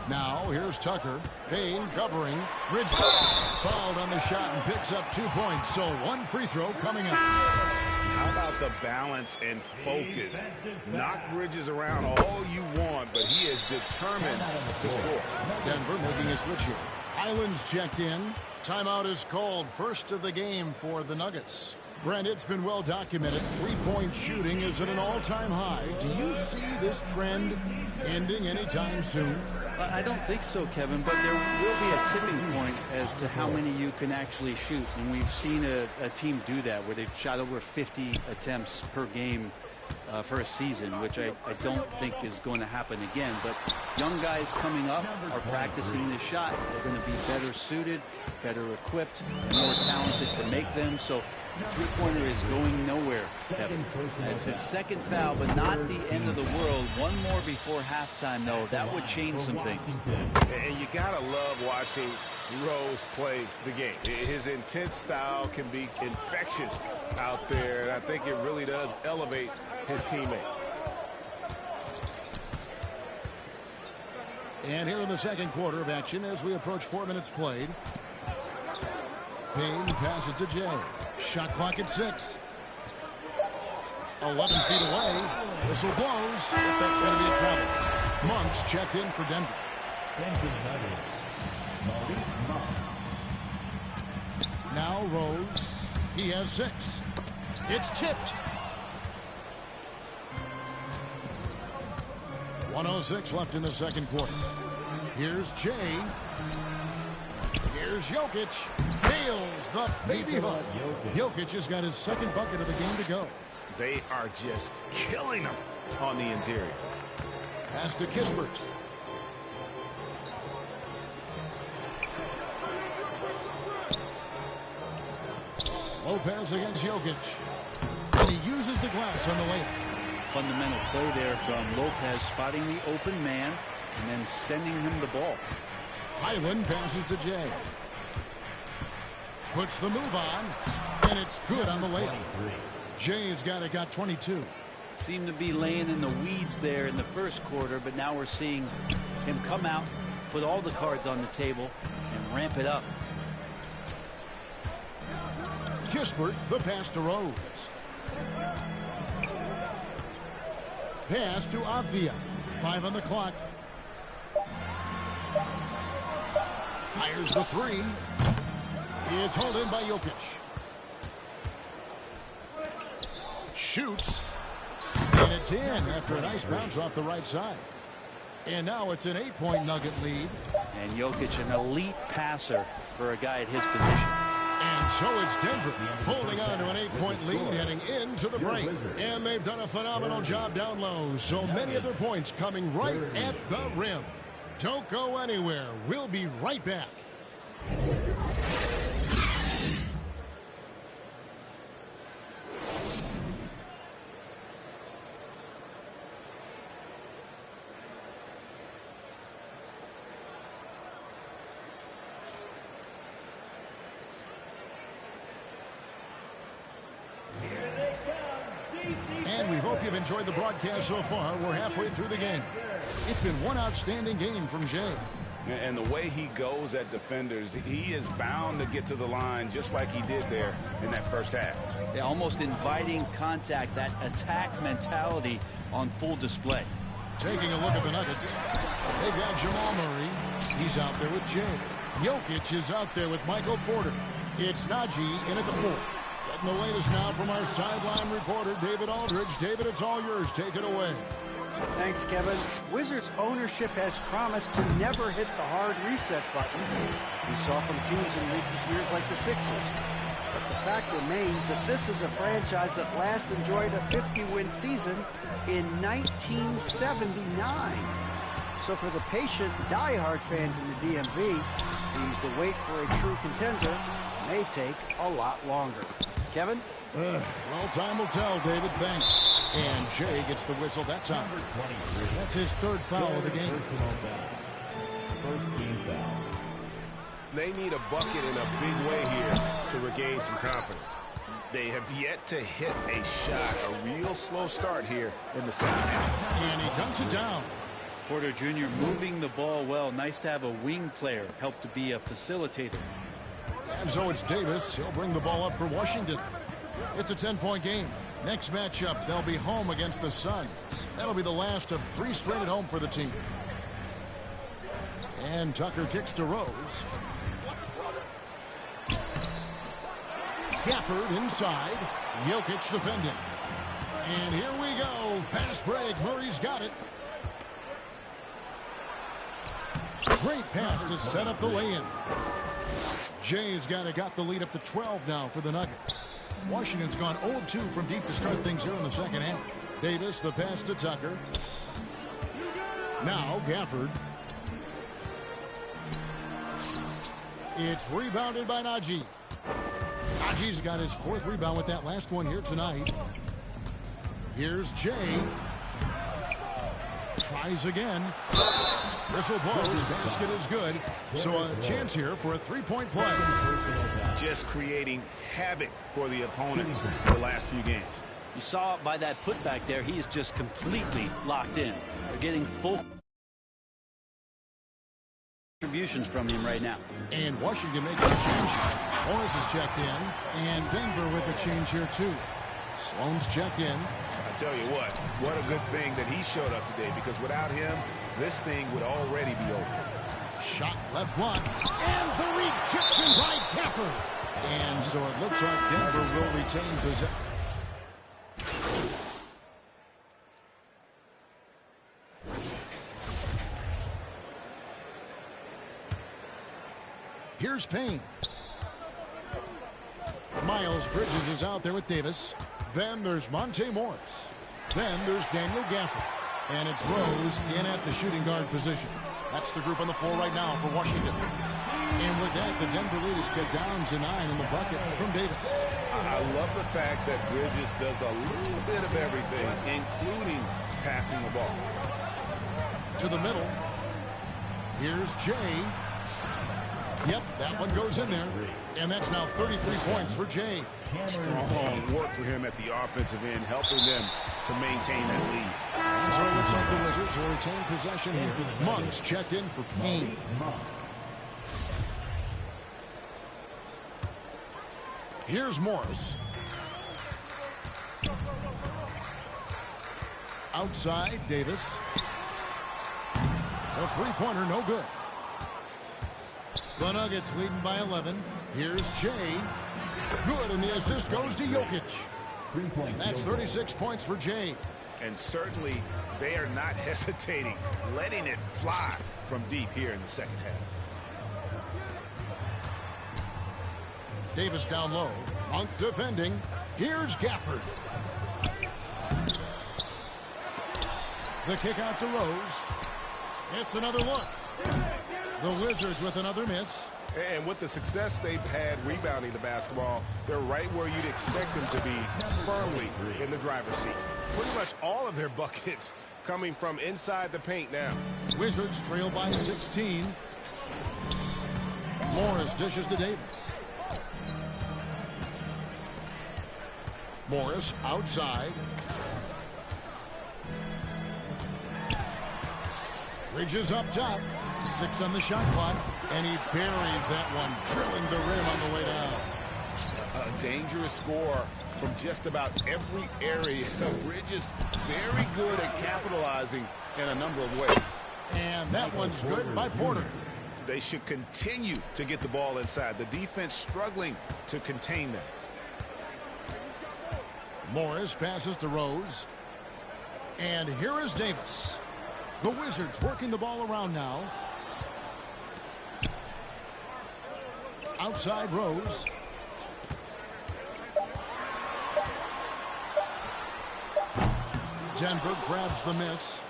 Now here's Tucker. Payne covering. Bridges fouled on the shot and picks up 2 points. So one free throw coming up. How about the balance and focus? Knock Bridges around all you want, but he is determined to score. Denver making a switch here. Island's checked in. Timeout is called. First of the game for the Nuggets. Brent, it's been well documented. Three-point shooting is at an all-time high. Do you see this trend ending anytime soon? I don't think so, Kevin, but there will be a tipping point as to how many you can actually shoot. And we've seen a team do that where they've shot over 50 attempts per game for a season, which I don't think is going to happen again. But young guys coming up are practicing this shot. They're going to be better suited, better equipped, and more talented to make them. So three-pointer is going nowhere, Kevin. It's his second foul, but not the end of the world. One more before halftime, though. That would change some things. And you got to love watching Rose play the game. His intense style can be infectious out there, and I think it really does elevate his teammates. And here in the second quarter of action as we approach 4 minutes played. Payne passes to Jay. Shot clock at 6. 11 feet away. Whistle blows. If that's going to be a travel. Monk's checked in for Denver. Now Rose. He has 6. It's tipped. 1:06 left in the second quarter. Here's Jay. Here's Jokic. Nails the baby hook. Jokic has got his second bucket of the game to go. They are just killing him on the interior. Pass to Kispert. Lopez against Jokic. And he uses the glass on the layup. Fundamental play there from Lopez, spotting the open man and then sending him the ball. Highland passes to Jay. Puts the move on, and it's good on the layup. Jay's got 22. Seemed to be laying in the weeds there in the first quarter, but now we're seeing him come out, put all the cards on the table, and ramp it up. Kispert, the pass to Rose. Pass to Avdia. 5 on the clock. Fires the 3. It's hauled in by Jokic. Shoots. And it's in after a nice bounce off the right side. And now it's an 8-point Nugget lead. And Jokic, an elite passer for a guy at his position. And so it's Denver holding on to an 8-point lead heading into the break. And they've done a phenomenal job down low. So many of their points coming right at the rim. Don't go anywhere. We'll be right back. And we hope you've enjoyed the broadcast so far. We're halfway through the game. It's been one outstanding game from Jay. And the way he goes at defenders, he is bound to get to the line just like he did there in that first half. Yeah, almost inviting contact, that attack mentality on full display. Taking a look at the Nuggets. They've got Jamal Murray. He's out there with Jay. Jokic is out there with Michael Porter. It's Najee in at the 4. Getting the latest now from our sideline reporter, David Aldridge. David, it's all yours. Take it away. Thanks, Kevin. Wizards ownership has promised to never hit the hard reset button we saw from teams in recent years like the Sixers. But the fact remains that this is a franchise that last enjoyed a 50-win season in 1979. So for the patient, diehard fans in the DMV, seems the wait for a true contender may take a lot longer. Kevin? Well, time will tell, David. Thanks. And Jay gets the whistle that time. That's his third foul of the game. First team foul. They need a bucket in a big way here to regain some confidence. They have yet to hit a shot, a real slow start here in the second half. And he dunks it down. Porter Jr. moving the ball well. Nice to have a wing player help to be a facilitator. And so it's Davis. He'll bring the ball up for Washington. It's a 10-point game. Next matchup, they'll be home against the Suns. That'll be the last of 3 straight at home for the team. And Tucker kicks to Rose. Gafford inside. Jokic defending. And here we go. Fast break. Murray's got it. Great pass to set up the lay-in. Jay's got the lead up to 12 now for the Nuggets. Washington's gone 0-2 from deep to start things here in the second half. Davis, the pass to Tucker. Now Gafford. It's rebounded by Najee. Najee's got his 4th rebound with that last one here tonight. Here's Jay. Tries again. Whistle blows. Basket is good. So a chance here for a 3-point play. Just creating havoc for the opponents the last few games. You saw it by that putback there. He is just completely locked in. They're getting full contributions from him right now. And Washington making a change. Morris is checked in. And Denver with a change here too. Sloan's checked in. I tell you what a good thing that he showed up today, because without him, this thing would already be over. Shot left blocked. And the rejection by Gafford. And so it looks like Denver will retain possession. Here's Payne. Miles Bridges is out there with Davis. Then there's Monte Morris. Then there's Daniel Gafford. And it's Rose in at the shooting guard position. That's the group on the floor right now for Washington. And with that, the Denver lead is cut down to 9 in the bucket from Davis. I love the fact that Bridges does a little bit of everything, including passing the ball. To the middle. Here's Jay. Yep, that one goes in there. And that's now 33 points for Jay. Strong work for him at the offensive end, helping them to maintain that lead. And so it looks like the Wizards will retain possession here. Monk's checked in for Payne. Here's Morris. Outside, Davis. The three-pointer, no good. The Nuggets leading by 11. Here's Jay. Good, and the assist goes to Jokic. And that's 36 points for Jay. And certainly, they are not hesitating, letting it fly from deep here in the second half. Davis down low. Monk defending. Here's Gafford. The kick out to Rose. It's another look. The Wizards with another miss. And with the success they've had rebounding the basketball, they're right where you'd expect them to be, firmly in the driver's seat. Pretty much all of their buckets coming from inside the paint now. Wizards trail by 16. Morris dishes to Davis. Morris outside. Bridges up top. 6 on the shot clock. And he buries that one, drilling the rim on the way down. A dangerous score from just about every area. Bridges very good at capitalizing in a number of ways. And that one's good by Porter. They should continue to get the ball inside. The defense struggling to contain them. Morris passes to Rose. And here is Davis. The Wizards working the ball around now. Outside Rose. Denver grabs the miss.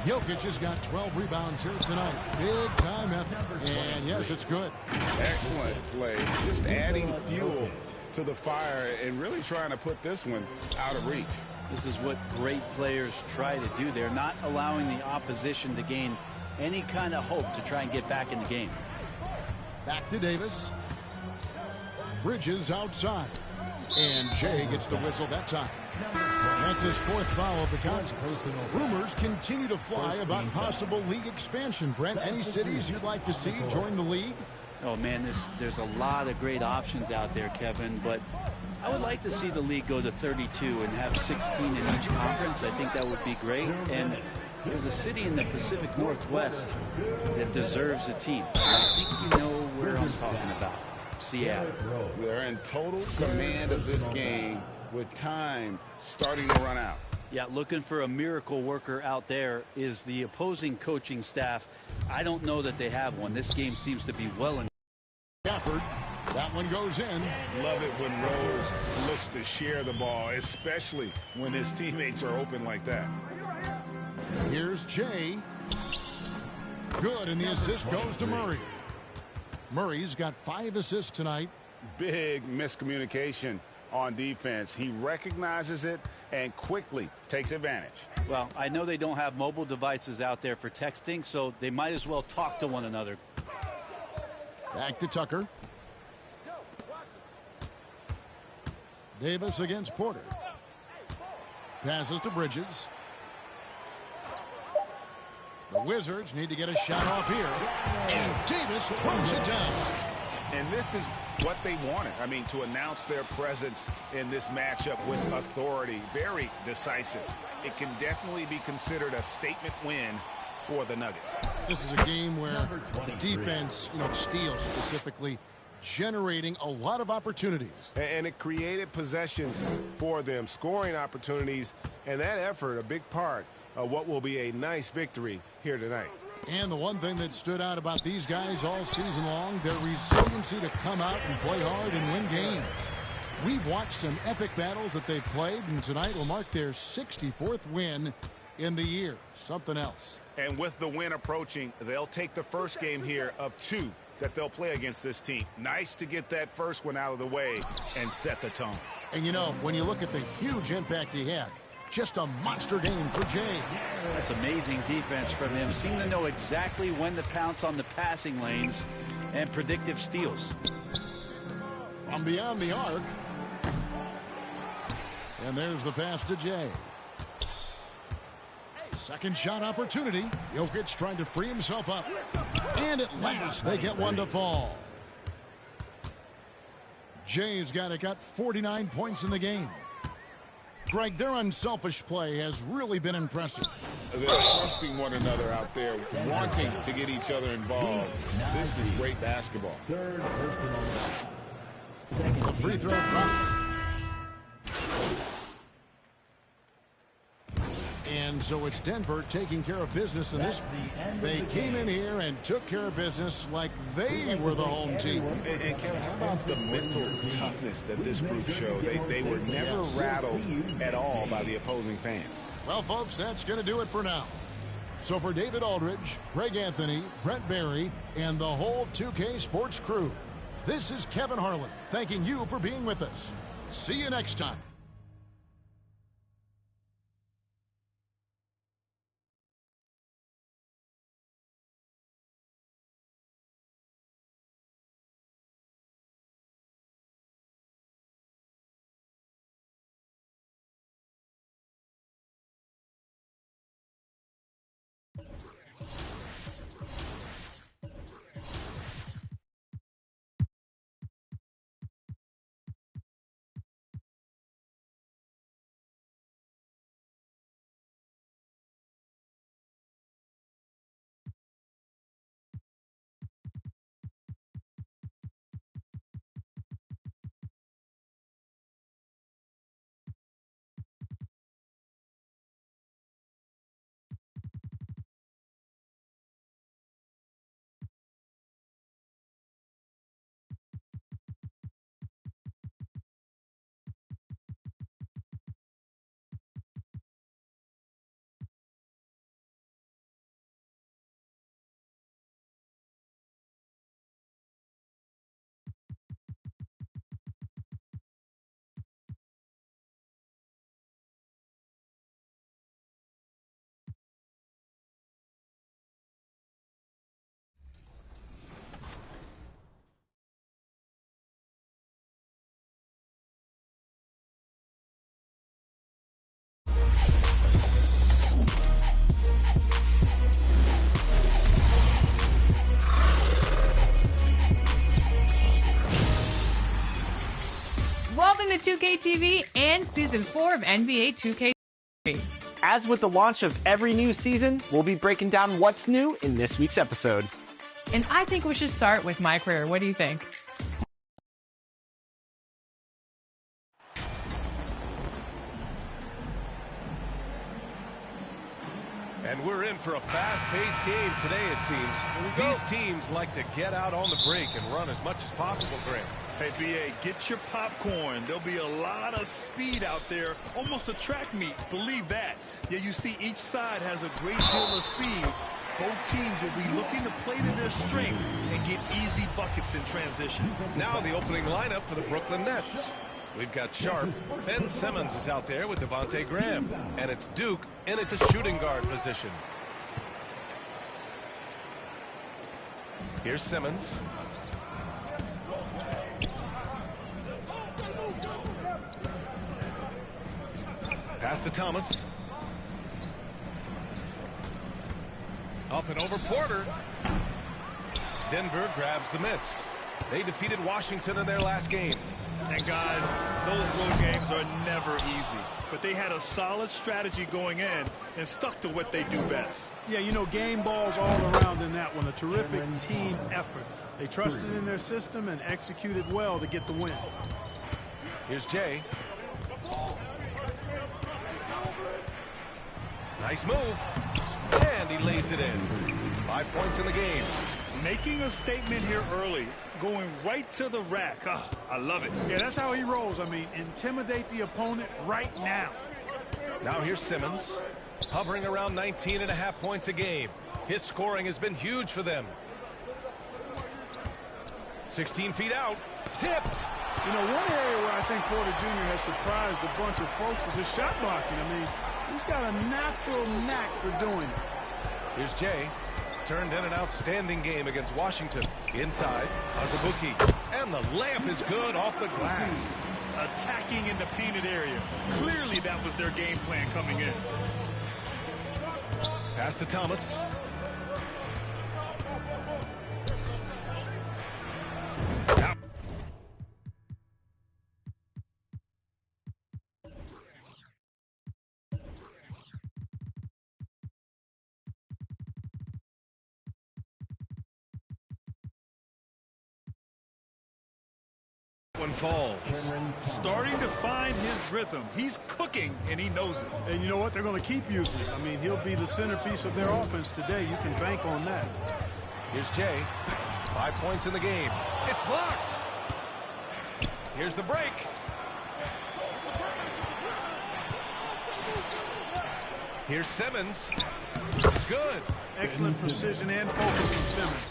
Jokic has got 12 rebounds here tonight. Big time effort. And yes, it's good. Excellent play. Just adding fuel to the fire and really trying to put this one out of reach. This is what great players try to do. They're not allowing the opposition to gain any kind of hope to try and get back in the game. Back to Davis. Bridges outside. And Jay gets the whistle that time. That's his 4th foul of the contest. Rumors continue to fly about possible league expansion. Brent, any cities you'd like to see join the league? Oh, man, there's a lot of great options out there, Kevin, but I would like to see the league go to 32 and have 16 in each conference. I think that would be great. And there's a city in the Pacific Northwest that deserves a team. I think you know where I'm talking about. Seattle. They're in total command of this game with time starting to run out. Yeah, looking for a miracle worker out there is the opposing coaching staff. I don't know that they have one. This game seems to be well in. Gafford, that one goes in. Love it when Rose looks to share the ball, especially when his teammates are open like that. Here's Jay. Good, and the assist goes to Murray. Murray's got 5 assists tonight. Big miscommunication on defense. He recognizes it and quickly takes advantage. Well, I know they don't have mobile devices out there for texting, so they might as well talk to one another. Back to Tucker. Davis against Porter. Passes to Bridges. The Wizards need to get a shot off here. And Davis throws it down. And this is what they wanted. I mean, to announce their presence in this matchup with authority. Very decisive. It can definitely be considered a statement win for the Nuggets. This is a game where the defense, steals specifically, generating a lot of opportunities. And it created possessions for them, scoring opportunities, and that effort, a big part of what will be a nice victory here tonight. And the one thing that stood out about these guys all season long, their resiliency to come out and play hard and win games. We've watched some epic battles that they've played, and tonight will mark their 64th win in the year. Something else. And with the win approaching, they'll take the first game here of 2 that they'll play against this team. Nice to get that first one out of the way and set the tone. And when you look at the huge impact he had, just a monster game for Jay. That's amazing defense from him. Seem to know exactly when to pounce on the passing lanes and predictive steals. From beyond the arc. And there's the pass to Jay. Second shot opportunity. Jokic trying to free himself up. And at last they get one to fall. Jay's got 49 points in the game. Greg, their unselfish play has really been impressive. They're trusting one another out there, wanting to get each other involved. This is great basketball. Third personal foul. The free throw drops. And so it's Denver taking care of business in this. They came in here and took care of business like they were the home team. And Kevin, how about the mental toughness that this group showed? They were never rattled at all by the opposing fans. Well, folks, that's going to do it for now. So for David Aldridge, Greg Anthony, Brent Barry, and the whole 2K Sports crew, this is Kevin Harlan thanking you for being with us. See you next time. the 2K TV and Season 4 of NBA 2K3. As with the launch of every new season, we'll be breaking down what's new in this week's episode. And I think we should start with my career. What do you think? And we're in for a fast-paced game today, it seems. These teams like to get out on the break and run as much as possible, Grant. Hey, B.A., get your popcorn. There'll be a lot of speed out there, almost a track meet. Believe that. Yeah, you see each side has a great deal of speed. Both teams will be looking to play to their strength and get easy buckets in transition. Now the opening lineup for the Brooklyn Nets. We've got Sharp. Ben Simmons is out there with Devontae Graham. And it's Duke in at the shooting guard position. Here's Simmons. Pass to Thomas. Up and over Porter. Denver grabs the miss. They defeated Washington in their last game. And guys, those road games are never easy. But they had a solid strategy going in and stuck to what they do best. Yeah, you know, game balls all around in that one. A terrific team effort. They trusted in their system and executed well to get the win. Here's Jay. Nice move. And he lays it in. 5 points in the game. Making a statement here early. Going right to the rack. Oh, I love it. Yeah, that's how he rolls. I mean, intimidate the opponent right now. Now here's Simmons. Hovering around 19.5 points a game. His scoring has been huge for them. 16 feet out. Tipped. You know, one area where I think Porter Jr. has surprised a bunch of folks is his shot blocking. I mean, he's got a natural knack for doing it. Here's Jay. Turned in an outstanding game against Washington. Inside, Azubuike. And the layup is good off the glass. Attacking in the painted area. Clearly that was their game plan coming in. Pass to Thomas. Out. One falls. Starting to find his rhythm. He's cooking, and he knows it. And you know what? They're going to keep using it. I mean, he'll be the centerpiece of their offense today. You can bank on that. Here's Jay. 5 points in the game. It's blocked. Here's the break. Here's Simmons. It's good. Excellent precision and focus from Simmons.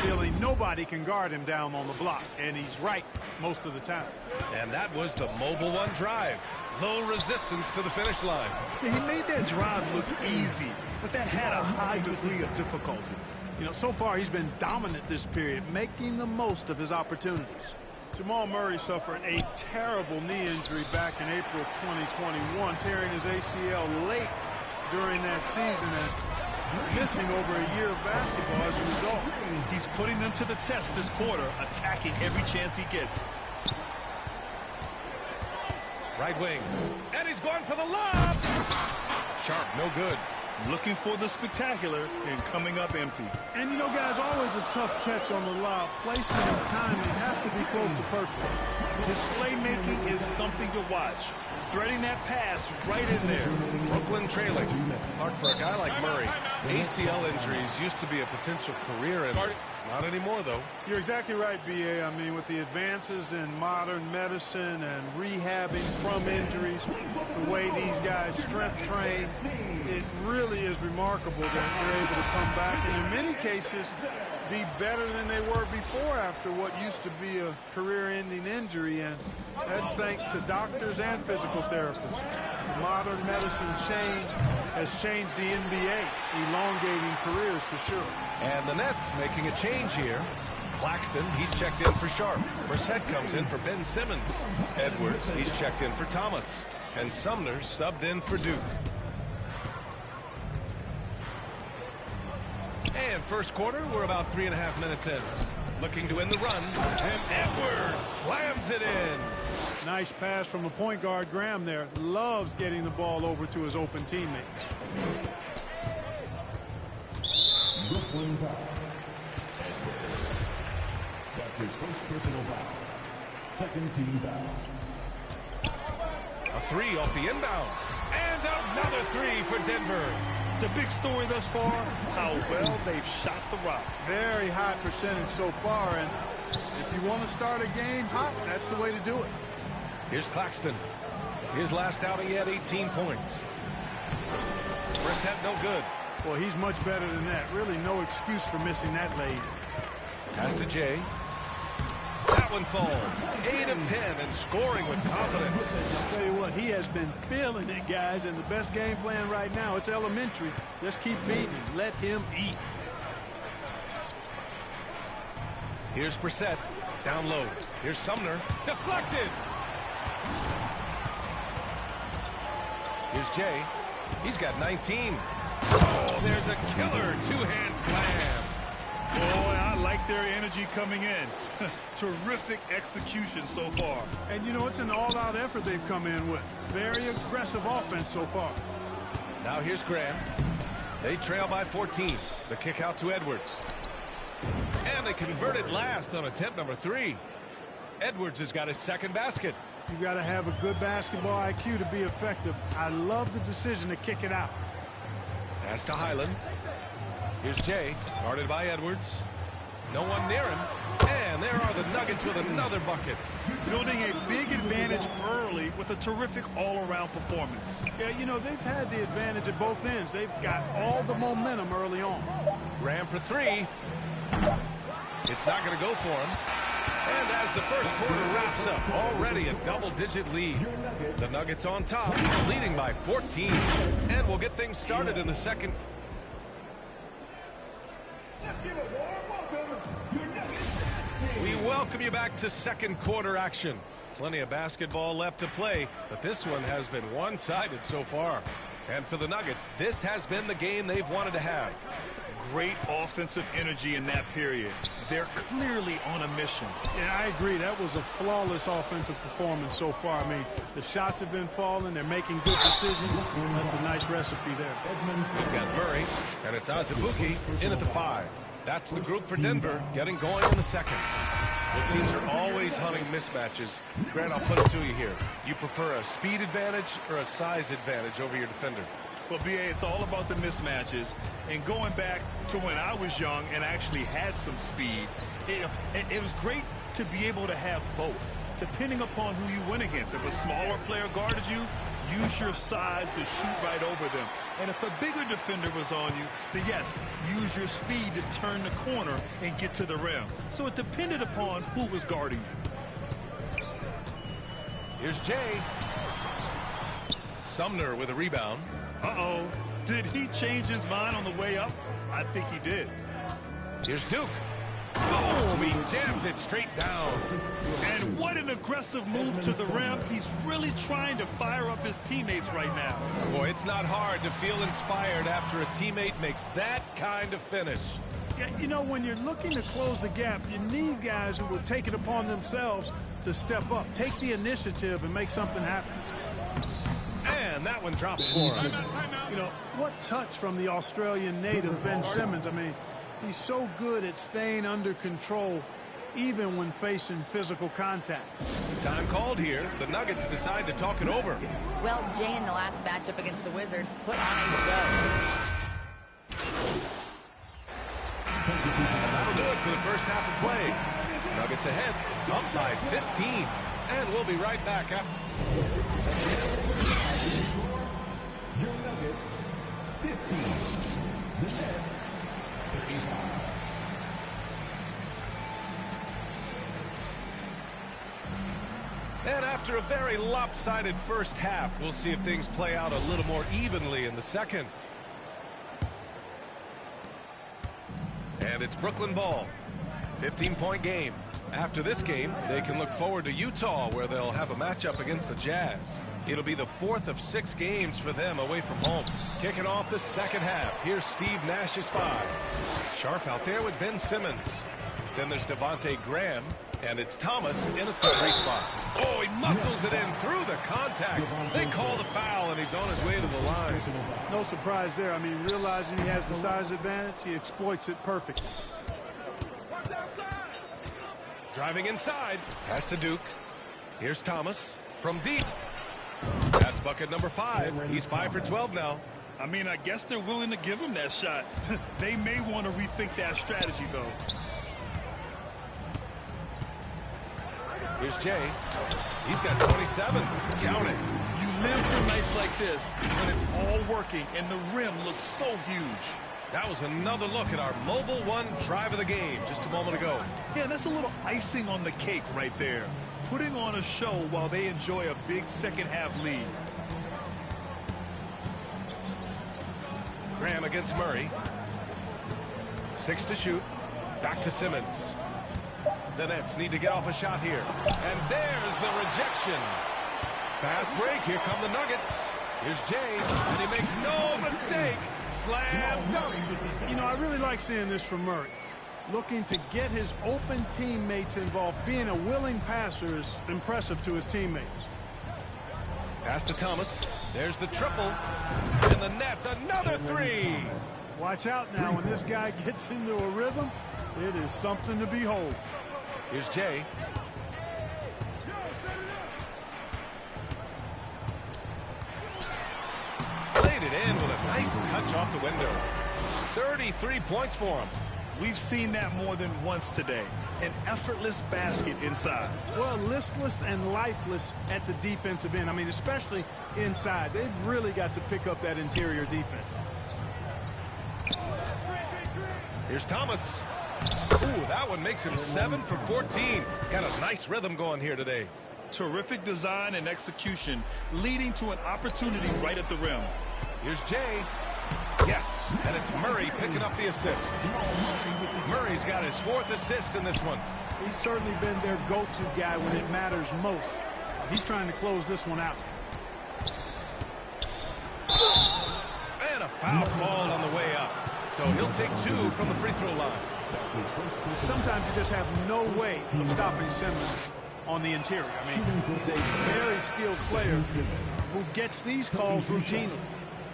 Feeling nobody can guard him down on the block, and he's right most of the time. And that was the Mobile One drive. Low resistance to the finish line. Yeah, he made that drive look easy, but that had a high degree of difficulty. You know, so far he's been dominant this period, making the most of his opportunities. Jamal Murray suffered a terrible knee injury back in April of 2021, tearing his ACL late during that season and missing over a year of basketball as a result. He's putting them to the test this quarter, attacking every chance he gets. Right wing. And he's going for the lob. Sharp, no good. Looking for the spectacular and coming up empty. And, you know, guys, always a tough catch on the lob. Placement and timing have to be close to perfect. His playmaking is something to watch. Threading that pass right in there. Brooklyn trailing. Hard for a guy like Murray. ACL injuries used to be a potential career ender. Not anymore, though. You're exactly right, B.A. I mean, with the advances in modern medicine and rehabbing from injuries, the way these guys strength train, it really is remarkable that they're able to come back and in many cases be better than they were before after what used to be a career-ending injury, and that's thanks to doctors and physical therapists. Modern medicine change has changed the NBA, elongating careers for sure. And the Nets making a change here. Claxton, he's checked in for Sharp. Brissett comes in for Ben Simmons. Edwards, he's checked in for Thomas. And Sumner subbed in for Duke. And first quarter, we're about 3.5 minutes in. Looking to end the run. And Edwards slams it in. Nice pass from the point guard. Graham there loves getting the ball over to his open teammates. Brooklyn foul. That's his first personal foul. Second team foul. A three off the inbound. And another three for Denver. The big story thus far, how well they've shot the rock. Very high percentage so far, and if you want to start a game hot, that's the way to do it. Here's Claxton. His last outing, he had 18 points. Brissett no good. Well, he's much better than that. Really no excuse for missing that lead. Pass to Jay. That one falls. 8 of 10 and scoring with confidence. I'll tell you what, he has been feeling it, guys, and the best game plan right now, it's elementary. Just keep feeding him. Let him eat. Here's Brissett. Down low. Here's Sumner. Deflected. Here's Jay. He's got 19. Oh, there's a killer two-hand slam. Boy, I like their energy coming in. Terrific execution so far. And, you know, it's an all-out effort they've come in with. Very aggressive offense so far. Now here's Graham. They trail by 14. The kick out to Edwards. And they converted last on attempt number 3. Edwards has got his second basket. You've got to have a good basketball IQ to be effective. I love the decision to kick it out. Pass to Highland. Here's Jay, guarded by Edwards. No one near him. And there are the Nuggets with another bucket. Building a big advantage early with a terrific all-around performance. Yeah, you know, they've had the advantage at both ends. They've got all the momentum early on. Graham for 3. It's not going to go for him. And as the first quarter wraps up, already a double-digit lead. The Nuggets on top, leading by 14. And we'll get things started in the second. We welcome you back to second quarter action. Plenty of basketball left to play, but this one has been one-sided so far. And for the Nuggets, this has been the game they've wanted to have. Great offensive energy in that period. They're clearly on a mission. Yeah, I agree. That was a flawless offensive performance so far. I mean, the shots have been falling. They're making good decisions. That's a nice recipe there. We've got Murray, and it's Azubuike in at the 5. That's the group for Denver, getting going in the second. The teams are always hunting mismatches. Grant, I'll put it to you here. You prefer a speed advantage or a size advantage over your defender? Well, B.A., it's all about the mismatches. And going back to when I was young and actually had some speed, it was great to be able to have both, depending upon who you went against. If a smaller player guarded you, use your size to shoot right over them. And if a bigger defender was on you, then yes, use your speed to turn the corner and get to the rim. So it depended upon who was guarding you. Here's Jay. Sumner with a rebound. Uh-oh. Did he change his mind on the way up? I think he did. Here's Duke. Boom! He jams it straight down. And what an aggressive move to the rim. He's really trying to fire up his teammates right now. Boy, it's not hard to feel inspired after a teammate makes that kind of finish. Yeah, you know, when you're looking to close the gap, you need guys who will take it upon themselves to step up, take the initiative, and make something happen. And that one drops for him. You know, what touch from the Australian native, Ben Simmons. I mean, he's so good at staying under control, even when facing physical contact. Time called here. The Nuggets decide to talk it over. Well, Jay in the last matchup against the Wizards put on a show. That'll do it for the first half of play. Nuggets ahead, up by 15. And we'll be right back after. Your Nuggets, 15. The Nets, 35. And after a very lopsided first half, we'll see if things play out a little more evenly in the second. And it's Brooklyn ball. 15-point game. After this game, they can look forward to Utah, where they'll have a matchup against the Jazz. It'll be the 4th of 6 games for them away from home. Kicking off the second half, here's Steve Nash's 5. Sharp out there with Ben Simmons. Then there's Devontae Graham, and it's Thomas in at the 3 spot. Oh, he muscles it in through the contact. They call the foul, and he's on his way to the line. No surprise there. I mean, realizing he has the size advantage, he exploits it perfectly. Driving inside. Pass to Duke. Here's Thomas from deep. That's bucket number 5. He's 5 for 12 now. I mean, I guess they're willing to give him that shot. They may want to rethink that strategy, though. Here's Jay. He's got 27. Count it. You live for nights like this when it's all working and the rim looks so huge. That was another look at our Mobile One drive of the game just a moment ago. Yeah, that's a little icing on the cake right there. Putting on a show while they enjoy a big second-half lead. Graham against Murray. 6 to shoot. Back to Simmons. The Nets need to get off a shot here. And there's the rejection. Fast break. Here come the Nuggets. Here's Jay, and he makes no mistake. Slam dunk. You know, I really like seeing this from Murray. Looking to get his open teammates involved. Being a willing passer is impressive to his teammates. Pass to Thomas. There's the triple. And the Nets, another 3. Watch out now. When this guy gets into a rhythm, it is something to behold. Here's Jay. Laid it in with a nice touch off the window. 33 points for him. We've seen that more than once today. An effortless basket inside. Well, listless and lifeless at the defensive end. I mean, especially inside. They've really got to pick up that interior defense. Here's Thomas. Ooh, that one makes him 7 for 14. Got a nice rhythm going here today. Terrific design and execution, leading to an opportunity right at the rim. Here's Jay. Yes, and it's Murray picking up the assist. Murray's got his 4th assist in this one. He's certainly been their go-to guy when it matters most. He's trying to close this one out. And a foul called on the way up. So he'll take 2 from the free throw line. Sometimes you just have no way of stopping Simmons on the interior. I mean, he's a very skilled player who gets these calls routinely.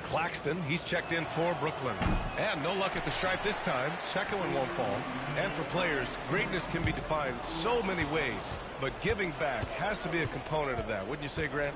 Claxton, he's checked in for Brooklyn. And no luck at the stripe this time. Second one won't fall. And for players, greatness can be defined so many ways. But giving back has to be a component of that. Wouldn't you say, Grant?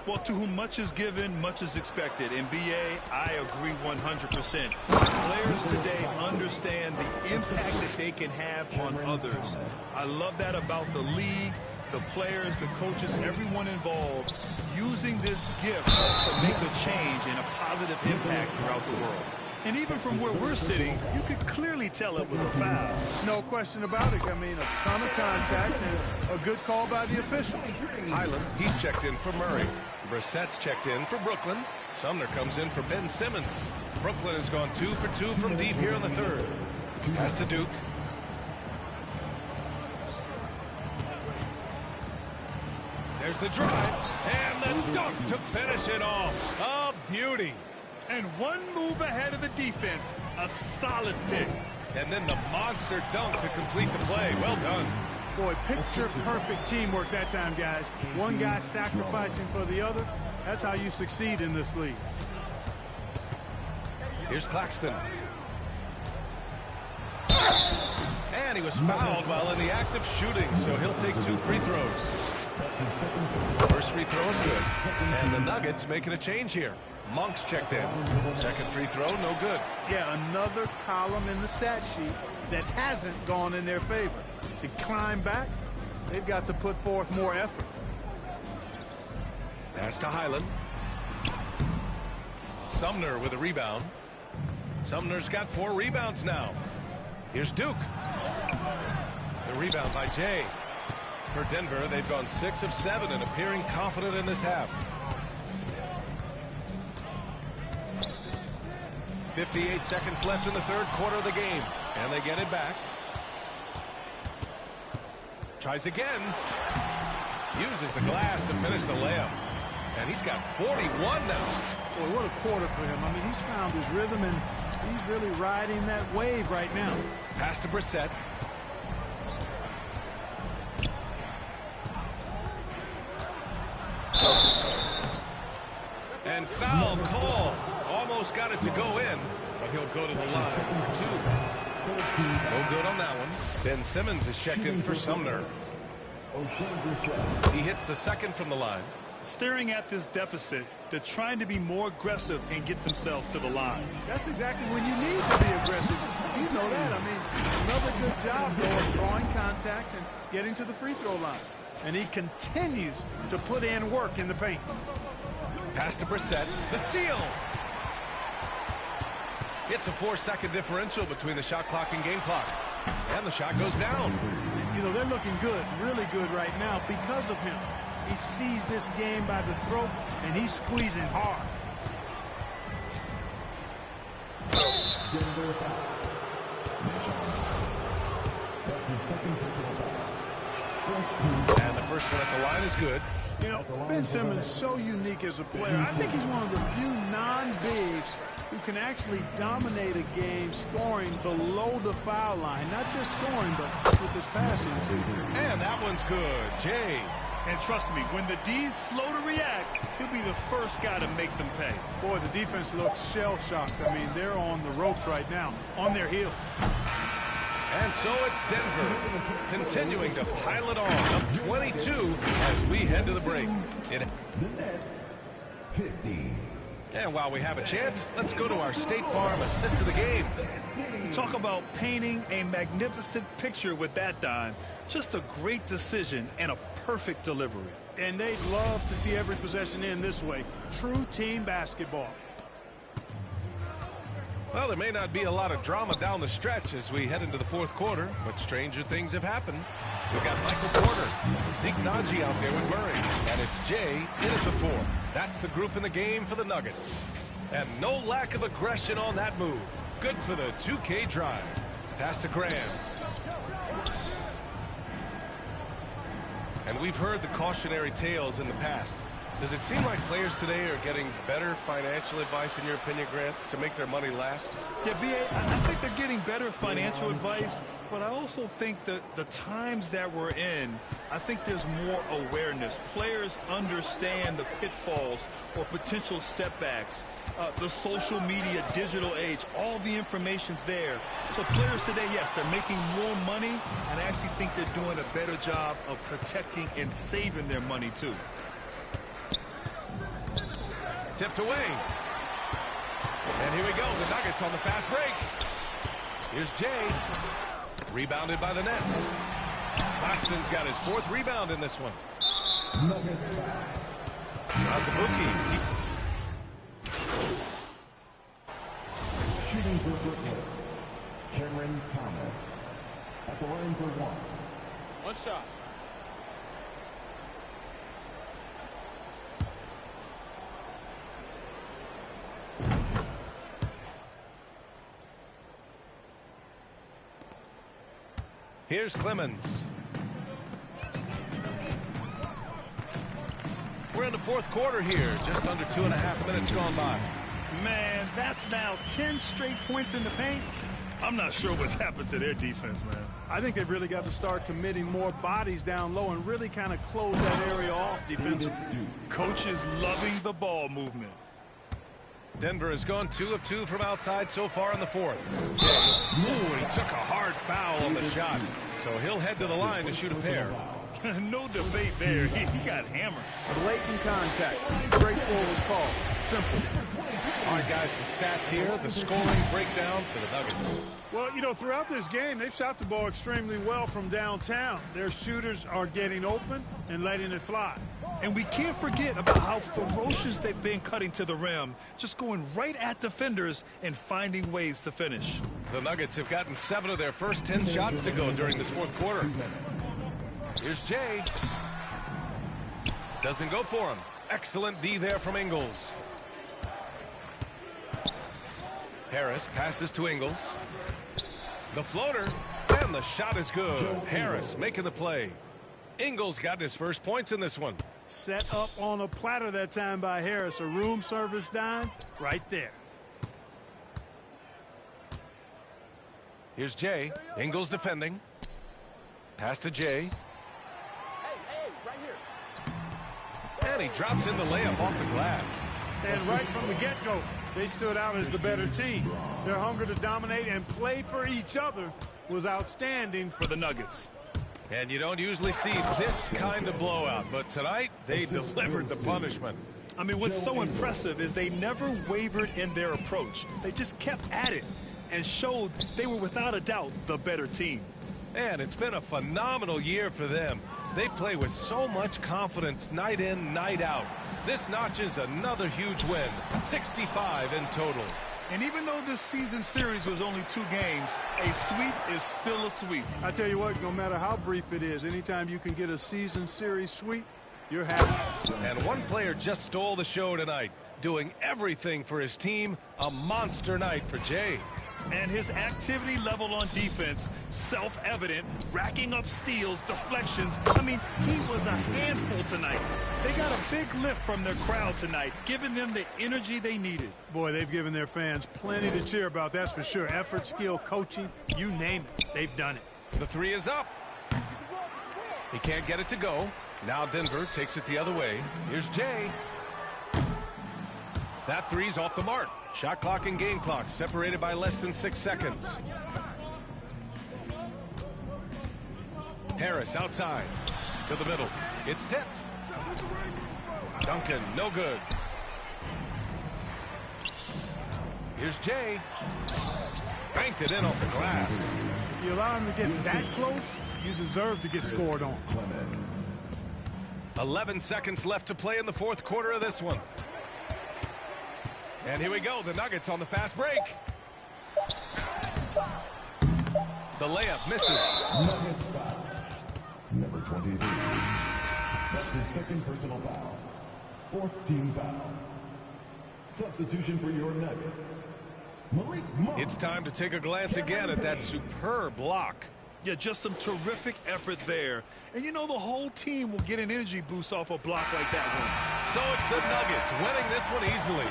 Well, to whom much is given, much is expected. In BA, I agree 100%. Players today understand the impact that they can have on others. I love that about the league, the players, the coaches, everyone involved, using this gift to make a change and a positive impact throughout the world. And even from where we're sitting, you could clearly tell it was a foul. No question about it. I mean, a ton of contact and a good call by the official. Highland, he's checked in for Murray. Brissett's checked in for Brooklyn. Sumner comes in for Ben Simmons. Brooklyn has gone 2 for 2 from deep here in the 3rd. Pass to Duke. There's the drive. And the dunk to finish it off. A beauty. And one move ahead of the defense. A solid pick. And then the monster dunk to complete the play. Well done. Boy, picture-perfect teamwork that time, guys. One guy sacrificing for the other. That's how you succeed in this league. Here's Claxton. And he was fouled while in the act of shooting, so he'll take 2 free throws. First free throw is good. And the Nuggets making a change here. Monk's checked in. Second free throw, no good. Yeah, another column in the stat sheet that hasn't gone in their favor. To climb back, they've got to put forth more effort. Pass to Highland. Sumner with a rebound. Sumner's got 4 rebounds now. Here's Duke. The rebound by Jay. For Denver, they've gone 6 of 7 and appearing confident in this half. 58 seconds left in the 3rd quarter of the game. And they get it back. Tries again. Uses the glass to finish the layup. And he's got 41 now. Boy, what a quarter for him. I mean, he's found his rhythm, and he's really riding that wave right now. Pass to Brissett. And foul call. Almost got it to go in, but he'll go to the line for 2. No good on that one. Ben Simmons is checked in for Sumner. He hits the second from the line. Staring at this deficit, they're trying to be more aggressive and get themselves to the line. That's exactly when you need to be aggressive. You know that. I mean, another good job, though, of drawing contact and getting to the free throw line. And he continues to put in work in the paint. Pass to Brissett. The steal. It's a 4-second differential between the shot clock and game clock. And the shot goes down. You know, they're looking good, really good right now because of him. He sees this game by the throat, and he's squeezing hard. That's his second personal foul. And the first one at the line is good. You know, Ben Simmons is so unique as a player. I think he's one of the few non-bigs who can actually dominate a game scoring below the foul line. Not just scoring, but with his passing, too. And that one's good. Jay. And trust me, when the D's slow to react, he'll be the first guy to make them pay. Boy, the defense looks shell-shocked. I mean, they're on the ropes right now, on their heels. And so it's Denver continuing to pile it on, up 22 as we head to the break. The Nets, 50. And while we have a chance, let's go to our State Farm assist of the game. Talk about painting a magnificent picture with that dime. Just a great decision and a perfect delivery. And they'd love to see every possession end this way. True team basketball. Well, there may not be a lot of drama down the stretch as we head into the fourth quarter, but stranger things have happened. We've got Michael Porter, Zeke Naji out there with Murray, and it's Jay in at the 4. That's the group in the game for the Nuggets. And no lack of aggression on that move. Good for the 2K drive. Pass to Graham. And we've heard the cautionary tales in the past. Does it seem like players today are getting better financial advice, in your opinion, Grant, to make their money last? Yeah, B.A., I think they're getting better financial advice, but I also think that the times that we're in, I think there's more awareness. Players understand the pitfalls or potential setbacks. The social media, digital age, all the information's there. So players today, yes, they're making more money, and I actually think they're doing a better job of protecting and saving their money, too. Tipped away. And here we go. The Nuggets on the fast break. Here's Jay. Rebounded by the Nets. Claxton's got his 4th rebound in this one. Nuggets back. Azubuike. Shooting for Brooklyn, Cameron Thomas. At the line for 1. One shot. Here's Clemens. We're in the fourth quarter here. Just under 2.5 minutes gone by. Man, that's now 10 straight points in the paint. I'm not sure what's happened to their defense, man. I think they've really got to start committing more bodies down low and really kind of close that area off defensively. Coach is loving the ball movement. Denver has gone 2 of 2 from outside so far in the fourth. Jay. Ooh, he took a hard foul on the shot. So he'll head to the line to shoot a pair. No debate there. He got hammered. Blatant contact. Straightforward call. Simple. All right, guys, some stats here. The scoring breakdown for the Nuggets. Well, you know, throughout this game, they've shot the ball extremely well from downtown. Their shooters are getting open and letting it fly. And we can't forget about how ferocious they've been cutting to the rim, just going right at defenders and finding ways to finish. The Nuggets have gotten 7 of their first 10 shots to go during this fourth quarter. Here's Jay. Doesn't go for him. Excellent D there from Ingles. Harris passes to Ingles. The floater, and the shot is good. Harris making the play. Ingles got his first points in this one. Set up on a platter that time by Harris. A room service dime right there. Here's Jay. Ingles defending. Pass to Jay. and he drops in the layup off the glass. And right from the get-go, they stood out as the better team. Their hunger to dominate and play for each other was outstanding for the Nuggets. And you don't usually see this kind of blowout, but tonight they delivered the punishment. I mean, what's so impressive is they never wavered in their approach. They just kept at it and showed they were without a doubt the better team. And it's been a phenomenal year for them. They play with so much confidence night in, night out. This notches another huge win, 65 in total. And even though this season series was only 2 games, a sweep is still a sweep. I tell you what, no matter how brief it is, anytime you can get a season series sweep, you're happy. And one player just stole the show tonight, doing everything for his team. A monster night for Jay. And his activity level on defense, self-evident, racking up steals, deflections. I mean, he was a handful tonight. They got a big lift from their crowd tonight, giving them the energy they needed. Boy, they've given their fans plenty to cheer about, that's for sure. Effort, skill, coaching, you name it, they've done it. The 3 is up. He can't get it to go. Now Denver takes it the other way. Here's Jay. That 3's off the mark. Shot clock and game clock separated by less than 6 seconds. Harris outside to the middle. It's tipped. Duncan, no good. Here's Jay. Banked it in off the glass. If you allow him to get that close, you deserve to get scored on. 11 seconds left to play in the 4th quarter of this one. And here we go, the Nuggets on the fast break. The layup misses. Nuggets foul. Number 23. That's his second personal foul. 4th team foul. Substitution for your Nuggets. Malik Monk. It's time to take a glance again at that superb block. Yeah, just some terrific effort there. And you know the whole team will get an energy boost off a block like that one. So it's the Nuggets winning this one easily.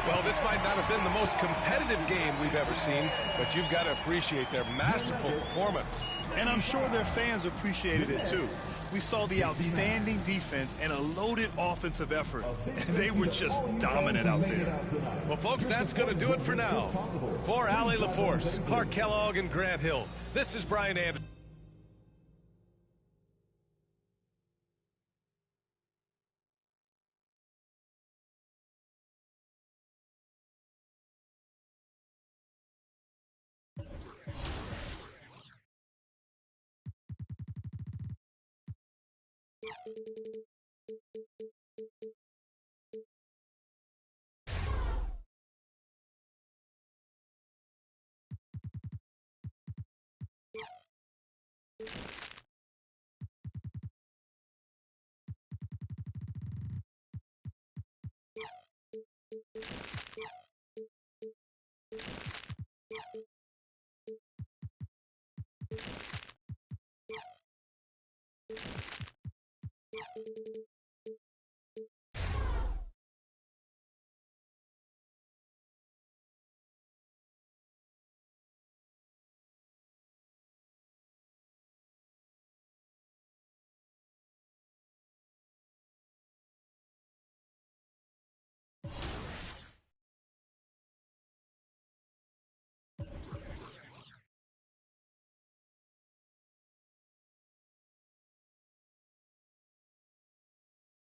Well, this might not have been the most competitive game we've ever seen, but you've got to appreciate their masterful performance. And I'm sure their fans appreciated it too. We saw the outstanding defense and a loaded offensive effort. They were just dominant out there. Well, folks, that's going to do it for now. For Allie LaForce, Clark Kellogg, and Grant Hill, this is Brian Anderson.